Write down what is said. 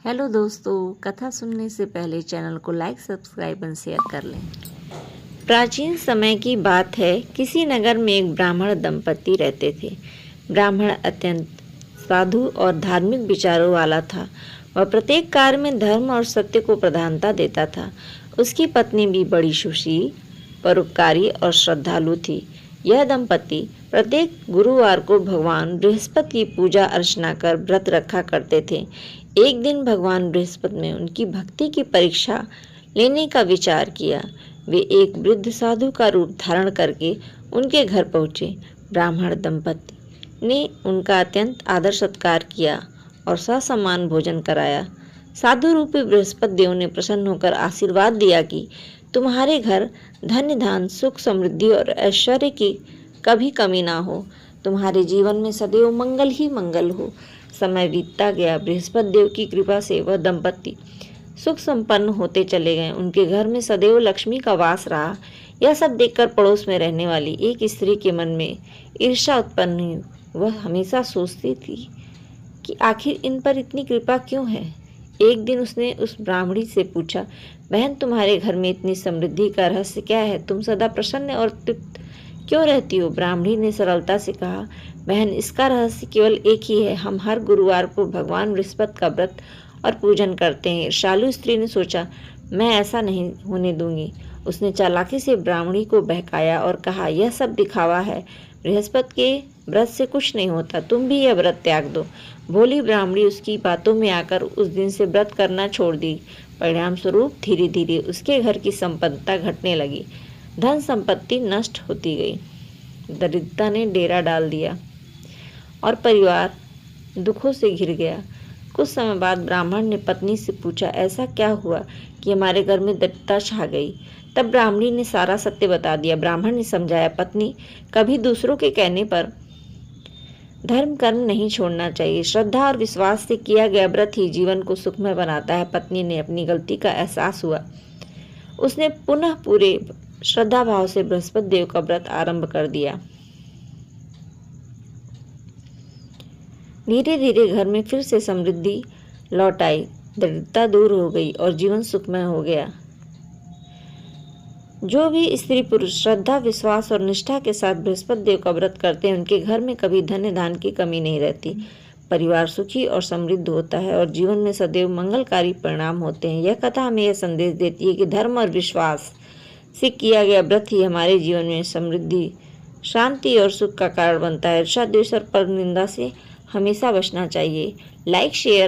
Hello दोस्तों, कथा सुनने से पहले चैनल को लाइक, सब्सक्राइब और शेयर कर लें। प्राचीन समय की बात है। किसी नगर में एक ब्राह्मण दंपति रहते थे। ब्राह्मण अत्यंत साधु और धार्मिक विचारों वाला था। वह प्रत्येक कार्य में धर्म और सत्य को प्रधानता देता था। उसकी पत्नी भी बड़ी सुशील, परोपकारी और श्रद्धालु थी। यह दंपति प्रत्येक गुरुवार को भगवान बृहस्पति की पूजा अर्चना कर व्रत रखा करते थे। एक दिन भगवान बृहस्पति ने उनकी भक्ति की परीक्षा लेने का विचार किया। वे एक वृद्ध साधु का रूप धारण करके उनके घर पहुँचे। ब्राह्मण दंपति ने उनका अत्यंत आदर सत्कार किया और ससम्मान भोजन कराया। साधु रूपी बृहस्पति देव ने प्रसन्न होकर आशीर्वाद दिया कि तुम्हारे घर धन्य धान, सुख, समृद्धि और ऐश्वर्य की कभी कमी ना हो। तुम्हारे जीवन में सदैव मंगल ही मंगल हो। समय बीतता गया। बृहस्पति देव की कृपा से वह दंपति सुख संपन्न होते चले गए। उनके घर में सदैव लक्ष्मी का वास रहा। यह सब देखकर पड़ोस में रहने वाली एक स्त्री के मन में ईर्ष्या उत्पन्न हुई। वह हमेशा सोचती थी कि आखिर इन पर इतनी कृपा क्यों है। एक दिन उसने उस ब्राह्मणी से पूछा, बहन, तुम्हारे घर में इतनी समृद्धि का रहस्य क्या है? तुम सदा प्रसन्न और तृप्त क्यों रहती हो? ब्राह्मणी ने सरलता से कहा, बहन, इसका रहस्य केवल एक ही है। हम हर गुरुवार को भगवान बृहस्पति का व्रत और पूजन करते हैं। ईर्ष्यालु स्त्री ने सोचा, मैं ऐसा नहीं होने दूंगी। उसने चालाकी से ब्राह्मणी को बहकाया और कहा, यह सब दिखावा है। बृहस्पति के व्रत से कुछ नहीं होता। तुम भी यह व्रत त्याग दो। भोली ब्राह्मणी उसकी बातों में आकर उस दिन से व्रत करना छोड़ दी। परिणाम स्वरूप धीरे धीरे उसके घर की संपन्नता घटने लगी। धन संपत्ति नष्ट होती गई। दरिद्रता ने डेरा डाल दिया और परिवार दुखों से घिर गया। कुछ समय बाद ब्राह्मण ने पत्नी से पूछा, ऐसा क्या हुआ कि हमारे घर में दरिद्रता छा गई? तब ब्राह्मणी ने सारा सत्य बता दिया। ब्राह्मण ने समझाया, पत्नी, कभी दूसरों के कहने पर धर्म कर्म नहीं छोड़ना चाहिए। श्रद्धा और विश्वास से किया गया व्रत ही जीवन को सुखमय बनाता है। पत्नी ने अपनी गलती का एहसास हुआ। उसने पुनः पूरे श्रद्धा भाव से बृहस्पति देव का व्रत आरंभ कर दिया। धीरे धीरे घर में फिर से समृद्धि लौट आई। दरिद्रता दूर हो गई और जीवन सुखमय हो गया। जो भी स्त्री पुरुष श्रद्धा, विश्वास और निष्ठा के साथ बृहस्पति देव का व्रत करते हैं, उनके घर में कभी धन्य धान की कमी नहीं रहती। परिवार सुखी और समृद्ध होता है और जीवन में सदैव मंगलकारी परिणाम होते हैं। यह कथा हमें यह संदेश देती है कि धर्म और विश्वास से किया गया व्रत ही हमारे जीवन में समृद्धि, शांति और सुख का कारण बनता है। ईर्ष्या, द्वेष और परनिंदा से हमेशा बचना चाहिए। Like, share